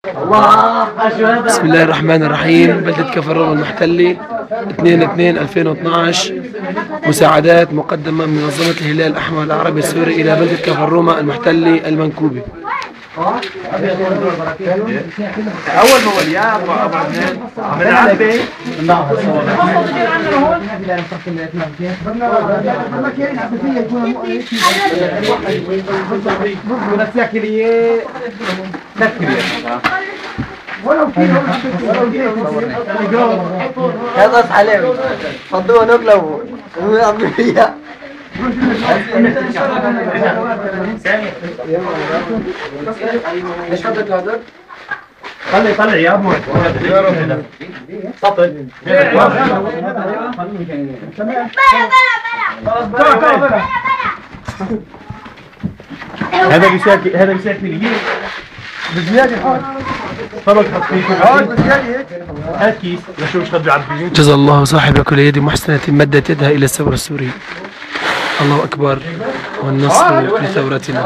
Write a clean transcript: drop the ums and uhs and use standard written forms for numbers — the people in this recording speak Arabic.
بسم الله الرحمن الرحيم. بلدة كفر الرومة المحتلة 2/2/2012. مساعدات مقدمة من منظمة الهلال الأحمر العربي السوري إلى بلدة كفر الرومة المحتلة المنكوبة. اول ما وليات ابو عدنان عم نعبي هذا عليهم فضوه نقلبوا ويعملوا ليش حضرتك هذا؟ طلع يا ابو سطل هذا بيشكل بزياده طبق هات كيس لشوف شو عم جزا الله صاحب كل يد محسنة مدت يدها إلى الثورة السورية. الله أكبر والنصر لثورتنا.